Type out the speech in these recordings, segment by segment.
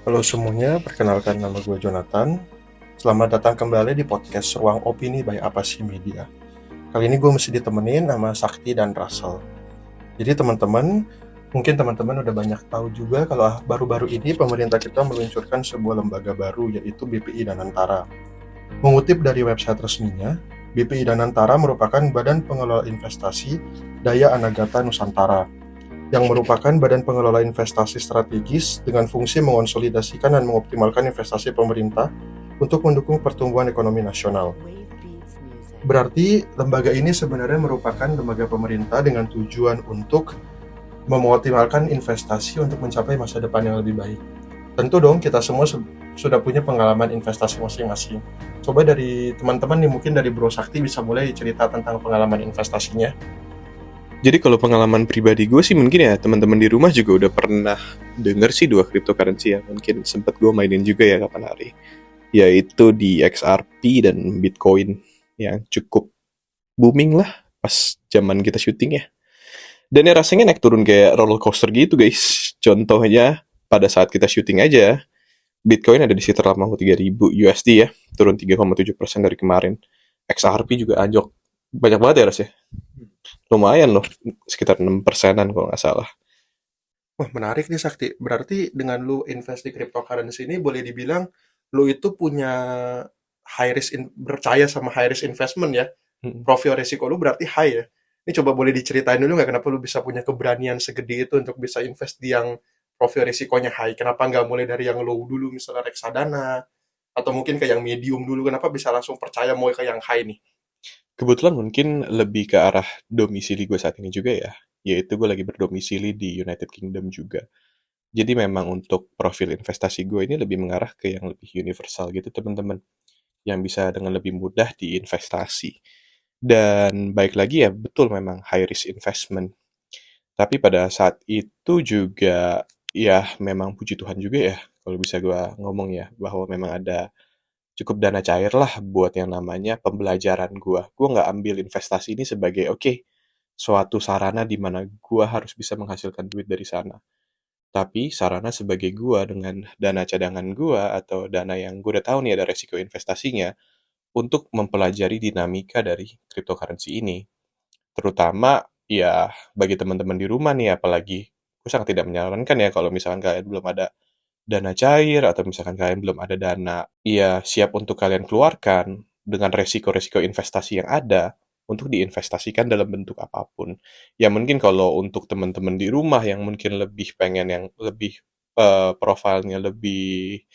Halo semuanya, perkenalkan nama gue Jonathan. Selamat datang kembali di podcast Ruang Opini by Apasi Media. Kali ini gue mesti ditemenin sama Sakti dan Russell. Jadi teman-teman, mungkin teman-teman udah banyak tahu juga kalau baru-baru ini pemerintah kita meluncurkan sebuah lembaga baru yaitu BPI Danantara. Mengutip dari website resminya, BPI Danantara merupakan Badan Pengelola Investasi Daya Anagata Nusantara yang merupakan badan pengelola investasi strategis dengan fungsi mengonsolidasikan dan mengoptimalkan investasi pemerintah untuk mendukung pertumbuhan ekonomi nasional. Berarti lembaga ini sebenarnya merupakan lembaga pemerintah dengan tujuan untuk mengoptimalkan investasi untuk mencapai masa depan yang lebih baik. Tentu dong kita semua sudah punya pengalaman investasi masing-masing. Coba dari teman-teman nih, mungkin dari Bro Sakti bisa mulai cerita tentang pengalaman investasinya. Jadi kalau pengalaman pribadi gue sih mungkin ya teman-teman di rumah juga udah pernah denger sih dua cryptocurrency ya. Mungkin sempat gue mainin juga ya kapan hari. Yaitu di XRP dan Bitcoin yang cukup booming lah pas zaman kita syuting ya. Dan ya rasanya naik turun kayak roller coaster gitu guys. Contohnya pada saat kita syuting aja, Bitcoin ada di sekitar 83.000 USD ya. Turun 3,7% dari kemarin. XRP juga anjok. Banyak banget ya rasanya. Lumayan loh, sekitar 6%-an kalau nggak salah. Wah, menarik nih Sakti. Berarti dengan lu invest di cryptocurrency ini boleh dibilang lu itu punya percaya sama high risk investment ya. Hmm. Profil risiko lu berarti high ya. Ini coba boleh diceritain dulu nggak kenapa lu bisa punya keberanian segede itu untuk bisa invest di yang profil risikonya high? Kenapa nggak mulai dari yang low dulu misalnya reksadana atau mungkin ke yang medium dulu? Kenapa bisa langsung percaya mau ke yang high nih? Kebetulan mungkin lebih ke arah domisili gue saat ini juga ya, yaitu gue lagi berdomisili di United Kingdom juga. Jadi memang untuk profil investasi gue ini lebih mengarah ke yang lebih universal gitu teman-teman, yang bisa dengan lebih mudah diinvestasi. Dan baik lagi ya, betul memang high risk investment. Tapi pada saat itu juga ya memang puji Tuhan juga ya, kalau bisa gue ngomong ya, bahwa memang ada cukup dana cair lah buat yang namanya pembelajaran gua. Gua nggak ambil investasi ini sebagai oke, suatu sarana di mana gua harus bisa menghasilkan duit dari sana. Tapi sarana sebagai gua dengan dana cadangan gua atau dana yang gua udah tahu nih ada resiko investasinya untuk mempelajari dinamika dari cryptocurrency ini. Terutama ya bagi teman-teman di rumah nih apalagi gue sangat tidak menyarankan ya kalau misalkan kalian belum ada dana cair atau misalkan kalian belum ada dana ya siap untuk kalian keluarkan dengan resiko-resiko investasi yang ada untuk diinvestasikan dalam bentuk apapun. Ya mungkin kalau untuk teman-teman di rumah yang mungkin lebih pengen yang lebih profilnya lebih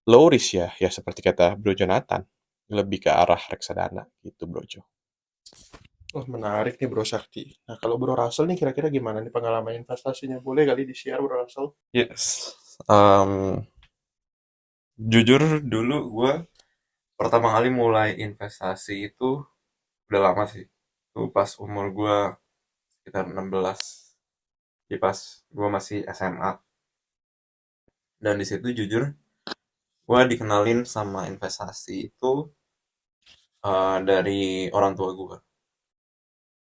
low risk ya, ya seperti kata Bro Jonathan, lebih ke arah reksadana gitu Bro Jo. Wah, menarik nih Bro Sakti. Nah, kalau Bro Russell nih kira-kira gimana nih pengalaman investasinya? Boleh kali di-share Bro Russell? Yes. Jujur dulu gue pertama kali mulai investasi itu udah lama sih. Itu pas umur gue sekitar 16. Jadi pas gue masih SMA. Dan di situ jujur gue dikenalin sama investasi itu dari orang tua gue.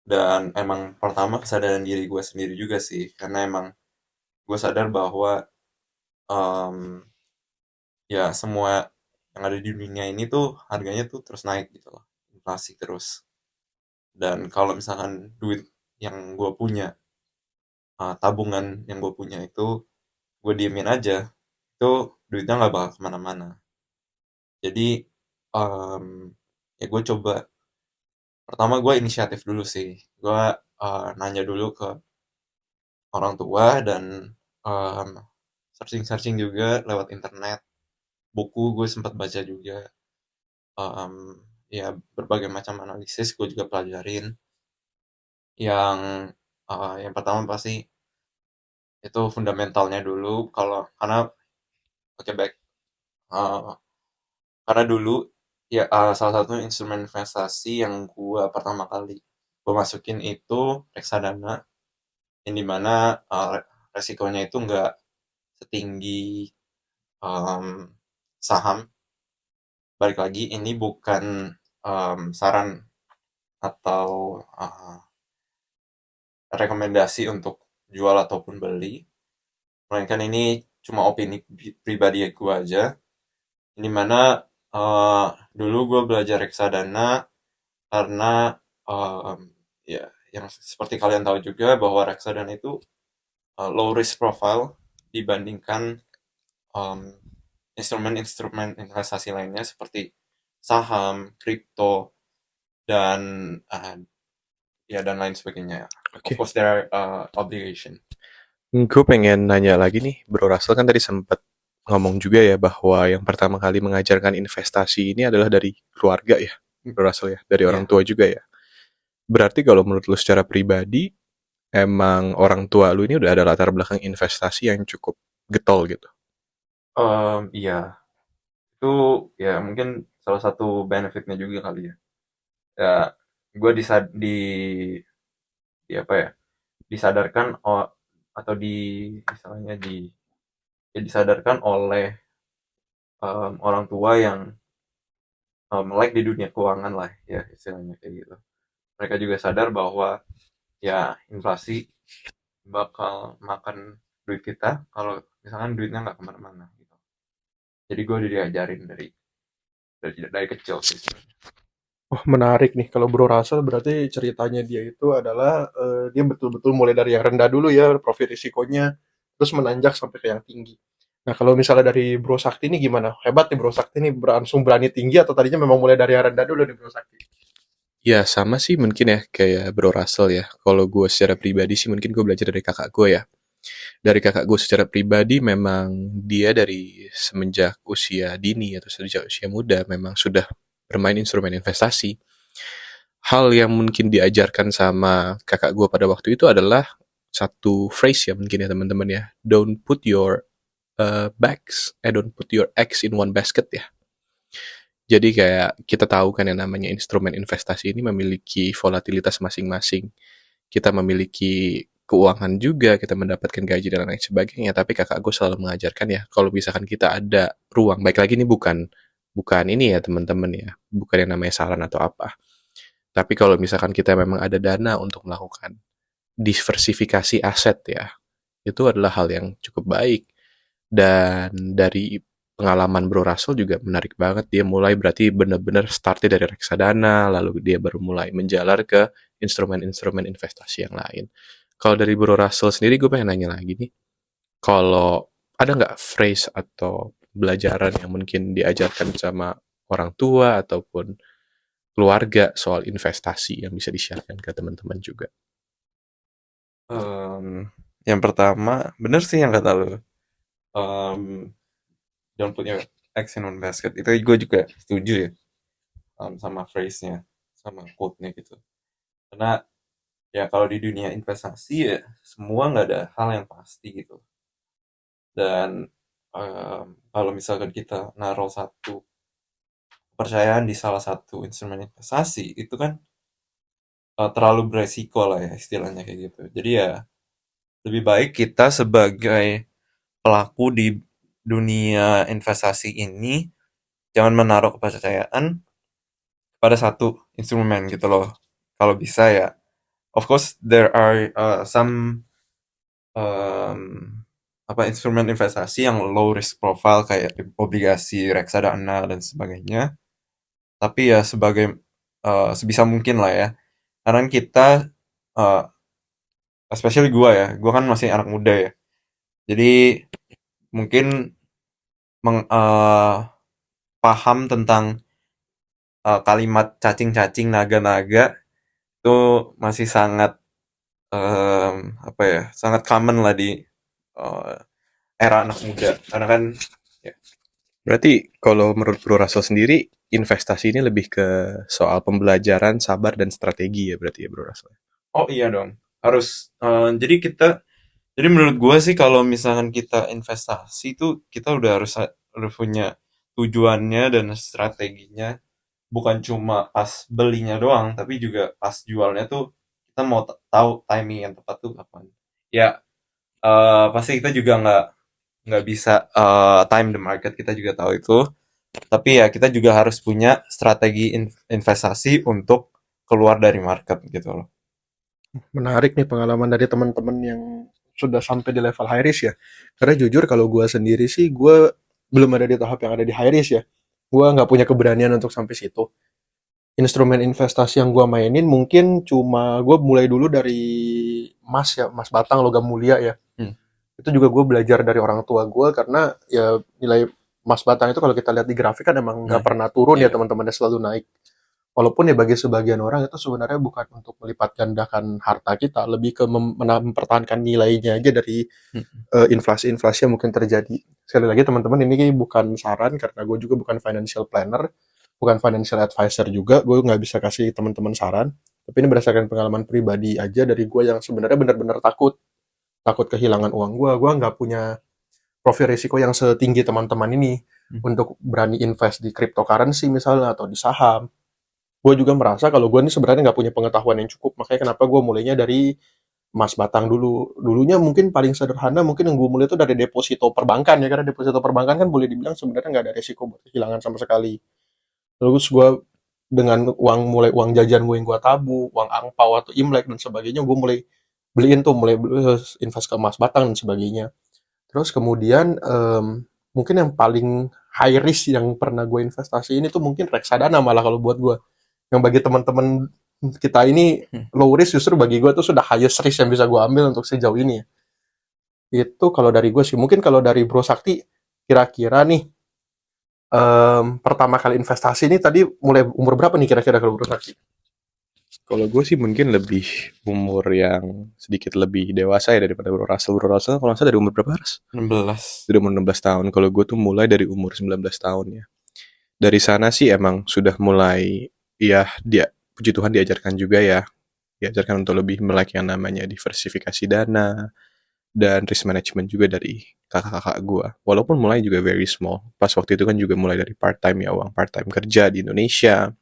Dan emang pertama kesadaran diri gue sendiri juga sih. Karena emang gue sadar bahwa em, ya semua yang ada di dunia ini tuh harganya tuh terus naik gitu loh. Inflasi terus. Dan kalau misalkan duit yang gue punya, tabungan yang gue punya itu gue diemin aja, itu duitnya nggak bakal kemana-mana. Jadi em, ya gue coba, pertama gue inisiatif dulu sih. Gue nanya dulu ke orang tua dan em, searching-searching juga lewat internet. Buku gue sempat baca juga. em, Ya berbagai macam analisis gue juga pelajarin. Yang yang pertama pasti itu fundamentalnya dulu kalau karena oke baik. Eh, karena dulu ya salah satu instrumen investasi yang gua pertama kali gua masukin itu reksadana yang dimana resikonya itu nggak setinggi em, saham. Balik lagi ini bukan saran atau rekomendasi untuk jual ataupun beli, melainkan ini cuma opini pribadi gue aja. Ini mana dulu gue belajar reksadana karena ya yang seperti kalian tahu juga bahwa reksadana itu low risk profile dibandingkan um, instrumen-instrumen investasi lainnya seperti saham, kripto, dan ya dan lain sebagainya. Of Oke. course there are obligation. Gue pengen nanya lagi nih, Bro Russell kan tadi sempat ngomong juga ya bahwa yang pertama kali mengajarkan investasi ini adalah dari keluarga ya, Bro Russell ya, dari orang Iya. tua juga ya. Berarti kalau menurut lu secara pribadi, emang orang tua lu ini udah ada latar belakang investasi yang cukup getol gitu. Iya, itu ya mungkin salah satu benefitnya juga kali ya. Ya, gue di apa ya? Disadarkan atau misalnya ya disadarkan oleh orang tua yang melek di dunia keuangan lah ya istilahnya kayak gitu. Mereka juga sadar bahwa ya inflasi bakal makan duit kita kalau misalkan duitnya nggak kemana-mana gitu. Jadi gue udah diajarin dari kecil sih sebenarnya. Oh, menarik nih. Kalau Bro Russell berarti ceritanya dia itu adalah dia betul-betul mulai dari yang rendah dulu ya, profil risikonya, terus menanjak sampai ke yang tinggi. Nah, kalau misalnya dari Bro Sakti ini gimana? Hebat nih Bro Sakti ini langsung berani tinggi atau tadinya memang mulai dari yang rendah dulu nih Bro Sakti? Ya sama sih mungkin ya kayak Bro Russell ya. Kalau gue secara pribadi sih mungkin gue belajar dari kakak gue ya. Dari kakak gue secara pribadi memang dia dari semenjak usia dini atau sejak usia muda memang sudah bermain instrumen investasi. Hal yang mungkin diajarkan sama kakak gue pada waktu itu adalah satu phrase ya mungkin ya teman-teman ya. Don't put your eggs in one basket ya. Jadi kayak kita tahu kan yang namanya instrumen investasi ini memiliki volatilitas masing-masing. Kita memiliki keuangan juga, kita mendapatkan gaji dan lain sebagainya. Tapi kakak gue selalu mengajarkan ya, kalau misalkan kita ada ruang, baik lagi ini bukan bukan ini ya teman-teman ya, bukan yang namanya saran atau apa. Tapi kalau misalkan kita memang ada dana untuk melakukan diversifikasi aset ya, itu adalah hal yang cukup baik. Dan dari pengalaman Bro Russell juga menarik banget. Dia mulai berarti benar-benar startnya dari reksadana, lalu dia baru mulai menjalar ke instrumen-instrumen investasi yang lain. Kalau dari Bro Russell sendiri, gue pengen nanya lagi nih. Kalau ada nggak phrase atau pelajaran yang mungkin diajarkan sama orang tua ataupun keluarga soal investasi yang bisa di-share-kan ke teman-teman juga? Yang pertama bener sih yang kata lu. Em, don't put your eggs in one basket. Itu gue juga setuju ya sama phrase-nya, sama quote-nya gitu. Karena ya kalau di dunia investasi ya semua nggak ada hal yang pasti gitu. Dan kalau misalkan kita naruh satu kepercayaan di salah satu instrumen investasi itu kan terlalu beresiko lah ya istilahnya kayak gitu. Jadi ya lebih baik kita sebagai pelaku di dunia investasi ini jangan menaruh kepercayaan pada satu instrumen gitu loh. Kalau bisa ya, of course there are some um, instrumen investasi yang low risk profile kayak obligasi, reksadana dan sebagainya. Tapi ya sebagai sebisa mungkin lah ya. Karena kita uh, especially gua kan masih anak muda ya. Jadi mungkin paham tentang kalimat cacing-cacing, naga-naga itu masih sangat sangat common lah di uh, era anak muda. Karena kan ya, Berarti kalau menurut Bro Russell sendiri, investasi ini lebih ke soal pembelajaran, sabar, dan strategi ya berarti ya Bro Russell? oh iya dong, harus jadi menurut gue sih kalau misalkan kita investasi tuh kita udah harus punya tujuannya dan strateginya, bukan cuma pas belinya doang, tapi juga pas jualnya tuh kita mau tahu timing yang tepat tuh kapan. Ya pasti kita juga nggak bisa time the market, kita juga tahu itu. Tapi ya kita juga harus punya strategi investasi untuk keluar dari market gitu loh. Menarik nih pengalaman dari teman-teman yang sudah sampai di level high risk ya. Karena jujur kalau gue sendiri sih, gue belum ada di tahap yang ada di high risk ya. Gue nggak punya keberanian untuk sampai situ. Instrumen investasi yang gue mainin mungkin cuma gue mulai dulu dari emas ya, emas batang logam mulia ya. Itu juga gue belajar dari orang tua gue karena ya nilai emas batang itu kalau kita lihat di grafik kan emang nggak pernah turun ya teman-temannya, selalu naik. Walaupun ya bagi sebagian orang itu sebenarnya bukan untuk melipat gandakan harta kita, lebih ke mempertahankan nilainya aja dari inflasi-inflasi yang mungkin terjadi. Sekali lagi teman-teman, ini bukan saran karena gue juga bukan financial planner, bukan financial advisor juga, gue nggak bisa kasih teman-teman saran. Tapi ini berdasarkan pengalaman pribadi aja dari gue yang sebenarnya benar-benar takut kehilangan uang gue nggak punya profil risiko yang setinggi teman-teman ini untuk berani invest di cryptocurrency misalnya atau di saham. Gue juga merasa kalau gue ini sebenarnya nggak punya pengetahuan yang cukup, makanya kenapa gue mulainya dari emas batang dulu. Dulunya mungkin paling sederhana, mungkin yang gue mulai itu dari deposito perbankan ya, karena deposito perbankan kan boleh dibilang sebenarnya nggak ada risiko buat kehilangan sama sekali. Terus gue dengan mulai uang jajan gue yang gue tabu, uang angpau atau imlek dan sebagainya, gue mulai mulai invest ke emas batang dan sebagainya. Terus kemudian mungkin yang paling high risk yang pernah gue investasi ini tuh mungkin reksadana malah kalau buat gue. Yang bagi teman-teman kita ini low risk, justru bagi gue tuh sudah highest risk yang bisa gue ambil untuk sejauh ini. Itu kalau dari gue sih. Mungkin kalau dari Bro Sakti, kira-kira nih pertama kali investasi ini tadi mulai umur berapa nih kira-kira kalau Bro Sakti? Kalau gue sih mungkin lebih umur yang sedikit lebih dewasa ya daripada Bro Russell. Bro Russell kalau nggak salah dari umur berapa, Ras? 16. Dari umur 16 tahun. Kalau gue tuh mulai dari umur 19 tahun ya. Dari sana sih emang sudah mulai, ya puji Tuhan diajarkan juga ya. Diajarkan untuk lebih melek yang namanya diversifikasi dana dan risk management juga dari kakak-kakak gue. Walaupun mulai juga very small. Pas waktu itu kan juga mulai dari part-time ya, uang part-time kerja di Indonesia.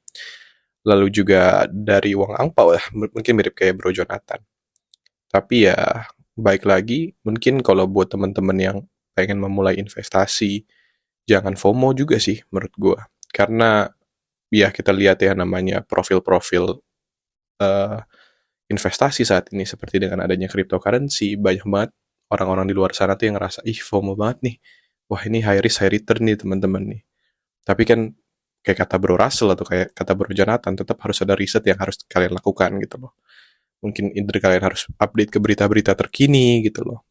Lalu juga dari uang angpau ya, mungkin mirip kayak Bro Jonathan. Tapi ya, baik lagi, mungkin kalau buat teman-teman yang pengen memulai investasi, jangan FOMO juga sih menurut gue. Karena ya kita lihat ya namanya profil-profil investasi saat ini seperti dengan adanya cryptocurrency, banyak banget orang-orang di luar sana tuh yang ngerasa, ih FOMO banget nih. Wah ini high risk, high return nih teman-teman nih. Tapi kan kayak kata Bro Russell atau kayak kata Bro Jonathan, tetap harus ada riset yang harus kalian lakukan gitu loh. Mungkin kalian harus update ke berita-berita terkini gitu loh.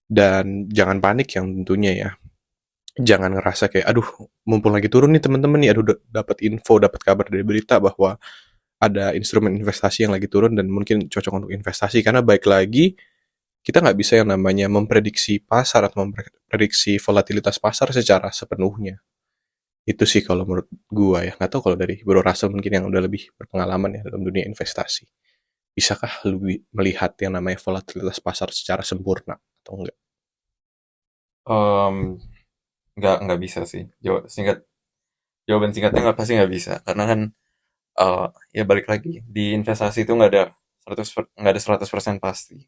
Dan jangan panik yang tentunya ya. Jangan ngerasa kayak, aduh mumpung lagi turun nih teman-teman nih, aduh dapat info, dapat kabar dari berita bahwa ada instrumen investasi yang lagi turun dan mungkin cocok untuk investasi. Karena baik lagi, kita nggak bisa yang namanya memprediksi pasar atau memprediksi volatilitas pasar secara sepenuhnya. Itu sih kalau menurut gua ya. Nggak tahu kalau dari Bro Russell mungkin yang udah lebih berpengalaman ya dalam dunia investasi. Bisakah lu melihat yang namanya volatilitas pasar secara sempurna atau enggak? Nggak bisa sih. Jawaban singkatnya nggak bisa. Karena kan ya balik lagi di investasi itu nggak ada 100% pasti.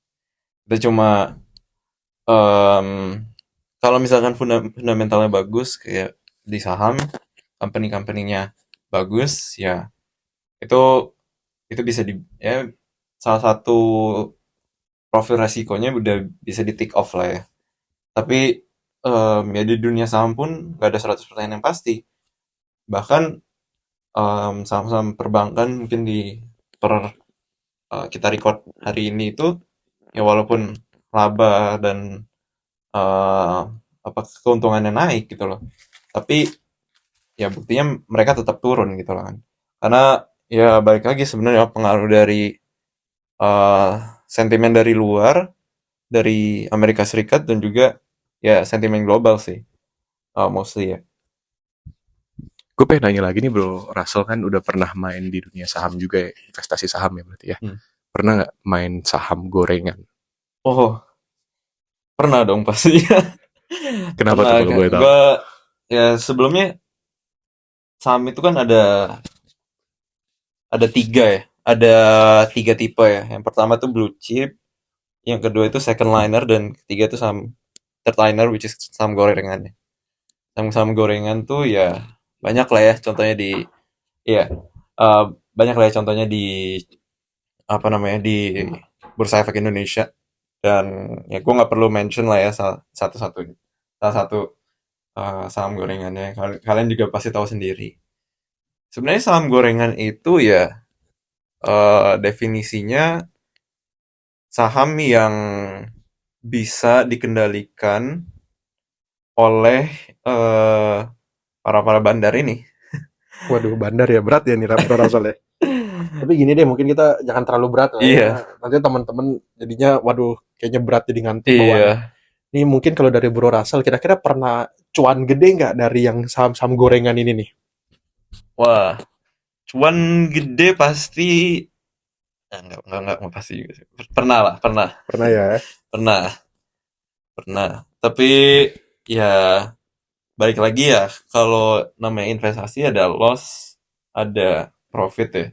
Kita cuma kalau misalkan fundamentalnya bagus kayak di saham, company-company-nya bagus, ya itu bisa ya salah satu profil resikonya udah bisa di tick off lah ya. Tapi ya di dunia saham pun nggak ada 100% yang pasti. Bahkan saham-saham perbankan mungkin kita record hari ini itu ya walaupun laba dan keuntungannya naik gitu loh, tapi ya buktinya mereka tetap turun gitu loh kan, karena ya balik lagi sebenarnya pengaruh dari sentimen dari luar, dari Amerika Serikat dan juga ya sentimen global sih mostly ya. Gue pengen nanya lagi nih Bro Russell, kan udah pernah main di dunia saham juga ya, investasi saham ya berarti ya. Pernah nggak main saham gorengan? Oh, pernah dong pasti. Kenapa tuh kalau boleh tahu? Gue ya sebelumnya saham itu kan ada tiga ya, ada tiga tipe ya. Yang pertama tuh blue chip, yang kedua itu second liner, dan ketiga itu saham third liner, which is saham gorengan. Saham gorengan tuh ya banyak lah ya contohnya banyak lah ya contohnya di di Bursa Efek Indonesia. Dan ya gue nggak perlu mention lah ya salah satu saham gorengannya. Kalian juga pasti tahu sendiri. Sebenarnya saham gorengan itu ya definisinya saham yang bisa dikendalikan oleh para bandar ini. Waduh, bandar ya, berat ya nih Bro Rasel ya. Tapi gini deh, mungkin kita jangan terlalu berat lah ya. Iya, Nanti teman-teman jadinya, waduh, kayaknya berat jadi ngantuk bawaannya. iya. Ini mungkin kalau dari Bro Rasel, kira-kira pernah cuan gede nggak dari yang saham-saham gorengan ini nih? Wah, cuan gede pasti. Enggak pasti juga sih. Pernah lah, pernah, Pernah ya? pernah, pernah. Tapi ya balik lagi ya, kalau namanya investasi ada loss, ada profit ya.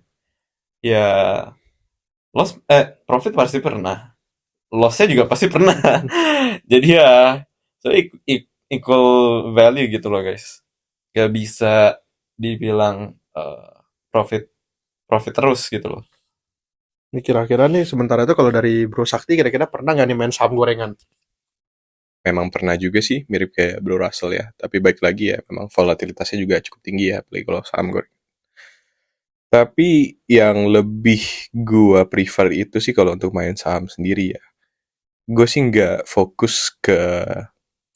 Ya profit pasti pernah, lossnya juga pasti pernah. Jadi ya, so equal value gitu loh guys. Gak bisa dibilang profit profit terus gitu loh. Ini kira-kira nih, sementara itu kalau dari Bro Sakti, kira-kira pernah nggak nih main saham gorengan? Memang pernah juga sih, mirip kayak Bro Russell ya. Tapi baik lagi ya, memang volatilitasnya juga cukup tinggi ya, apalagi kalau saham goreng. Tapi yang lebih gua prefer itu sih kalau untuk main saham sendiri ya. Gue sih nggak fokus ke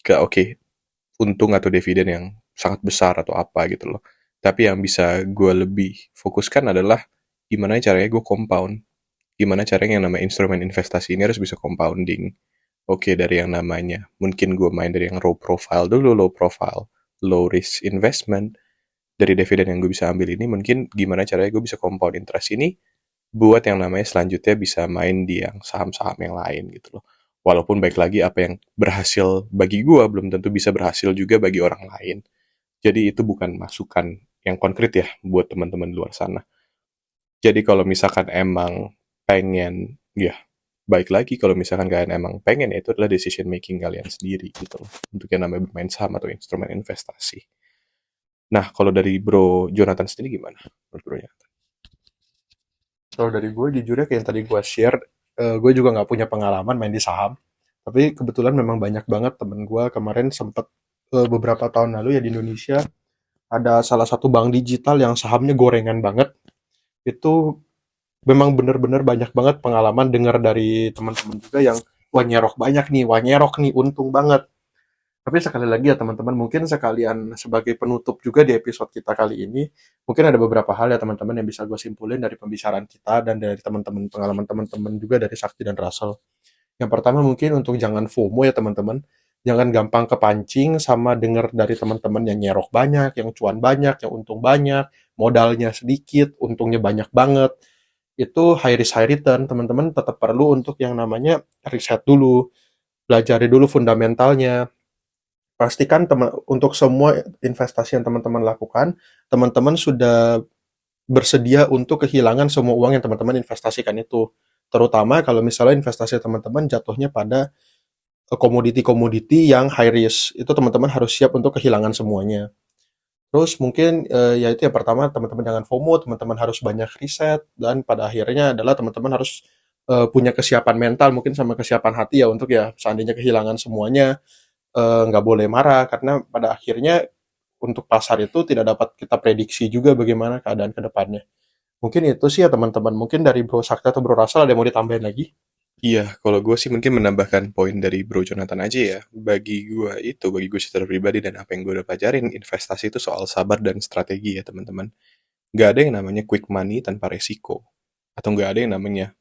oke, untung atau dividen yang sangat besar atau apa gitu loh. Tapi yang bisa gue lebih fokuskan adalah gimana caranya gue compound. Gimana caranya yang namanya instrumen investasi ini harus bisa compounding. Oke, dari yang namanya mungkin gue main dari yang low profile, low risk investment. Dari dividen yang gue bisa ambil ini mungkin gimana caranya gue bisa compound interest ini buat yang namanya selanjutnya bisa main di yang saham-saham yang lain gitu loh. Walaupun baik lagi apa yang berhasil bagi gue belum tentu bisa berhasil juga bagi orang lain. Jadi itu bukan masukan yang konkret ya buat teman-teman luar sana. Jadi kalau misalkan emang pengen, ya baik lagi kalau misalkan kalian emang pengen ya itu adalah decision making kalian sendiri gitu loh. Untuk yang namanya bermain saham atau instrumen investasi. Nah, kalau dari Bro Jonathan sendiri gimana? Menurut Bro Jonathan? Kalau dari gue, jujurnya kayak yang tadi gue share, gue juga nggak punya pengalaman main di saham. Tapi kebetulan memang banyak banget temen gue kemarin sempet beberapa tahun lalu ya di Indonesia ada salah satu bank digital yang sahamnya gorengan banget. Itu memang bener-bener banyak banget pengalaman dengar dari teman-teman juga yang wah nyerok banyak nih, wah nyerok nih, untung banget. Tapi sekali lagi ya teman-teman, mungkin sekalian sebagai penutup juga di episode kita kali ini, mungkin ada beberapa hal ya teman-teman yang bisa gue simpulin dari pembicaraan kita dan dari teman-teman, pengalaman teman-teman juga dari Sakti dan Russell. Yang pertama mungkin untuk jangan FOMO ya teman-teman. Jangan gampang kepancing sama dengar dari teman-teman yang nyerok banyak, yang cuan banyak, yang untung banyak, modalnya sedikit, untungnya banyak banget. Itu high risk high return, teman-teman tetap perlu untuk yang namanya riset dulu, pelajari dulu fundamentalnya. Pastikan untuk semua investasi yang teman-teman lakukan, teman-teman sudah bersedia untuk kehilangan semua uang yang teman-teman investasikan itu. Terutama kalau misalnya investasi teman-teman jatuhnya pada komoditi-komoditi yang high risk, itu teman-teman harus siap untuk kehilangan semuanya. Terus mungkin ya itu yang pertama, teman-teman jangan FOMO, teman-teman harus banyak riset, dan pada akhirnya adalah teman-teman harus punya kesiapan mental, mungkin sama kesiapan hati ya untuk ya seandainya kehilangan semuanya, nggak boleh marah karena pada akhirnya untuk pasar itu tidak dapat kita prediksi juga bagaimana keadaan ke depannya. Mungkin itu sih ya teman-teman. Mungkin dari Bro Sakti atau Bro Rasal ada yang mau ditambahin lagi? Iya, kalau gue sih mungkin menambahkan poin dari Bro Jonathan aja ya. Bagi gue secara pribadi dan apa yang gue udah pelajarin, investasi itu soal sabar dan strategi ya teman-teman. Gak ada yang namanya quick money tanpa resiko. Atau gak ada yang namanya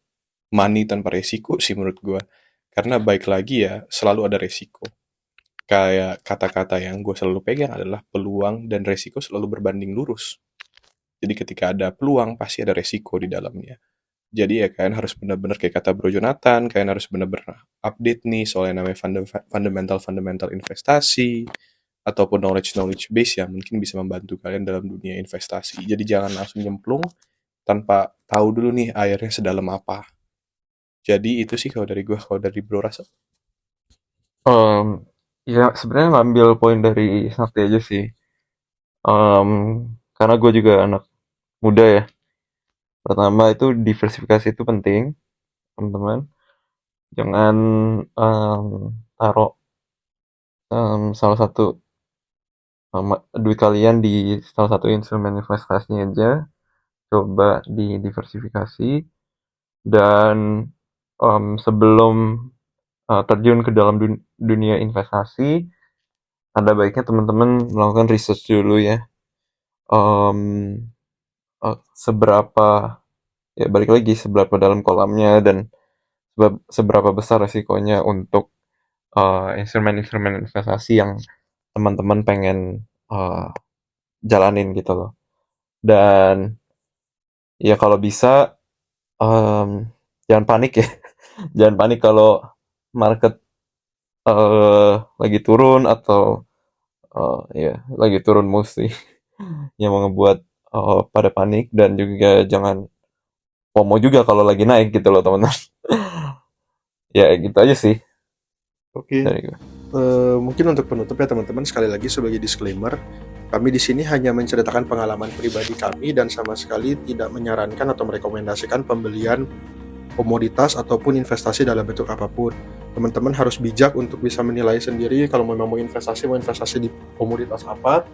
money tanpa resiko sih menurut gue. Karena baik lagi ya, selalu ada resiko. Kayak kata-kata yang gue selalu pegang adalah peluang dan resiko selalu berbanding lurus. Jadi ketika ada peluang, pasti ada resiko di dalamnya. Jadi ya kalian harus benar-benar kayak kata Bro Jonathan, kalian harus benar-benar update nih soal yang namanya fundamental investasi ataupun knowledge base yang mungkin bisa membantu kalian dalam dunia investasi. Jadi jangan langsung nyemplung tanpa tahu dulu nih airnya sedalam apa. Jadi itu sih kalau dari gue, kalau dari Bro Rasa. Em, ya sebenarnya ngambil poin dari Sakti aja sih. Em, karena gue juga anak muda ya. Pertama itu diversifikasi itu penting, teman-teman. Jangan taruh salah satu duit kalian di salah satu instrumen investasi aja. Coba didiversifikasi, dan sebelum terjun ke dalam dunia investasi, ada baiknya teman-teman melakukan research dulu ya. Seberapa, ya balik lagi, seberapa dalam kolamnya dan seberapa besar resikonya untuk instrumen-instrumen investasi yang teman-teman pengen jalanin gitu loh. Dan ya kalau bisa jangan panik ya. Jangan panik kalau market lagi turun atau ya lagi turun mesti yang mau ngebuat pada panik, dan juga jangan FOMO juga kalau lagi naik gitu loh teman-teman. Ya gitu aja sih Oke. dari gue. Mungkin untuk penutup ya teman-teman, sekali lagi sebagai disclaimer, kami di sini hanya menceritakan pengalaman pribadi kami dan sama sekali tidak menyarankan atau merekomendasikan pembelian komoditas ataupun investasi dalam bentuk apapun. Teman-teman harus bijak untuk bisa menilai sendiri kalau memang mau investasi di komoditas apa,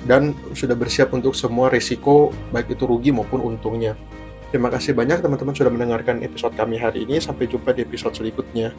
dan sudah bersiap untuk semua risiko baik itu rugi maupun untungnya. Terima kasih banyak teman-teman sudah mendengarkan episode kami hari ini. Sampai jumpa di episode selanjutnya.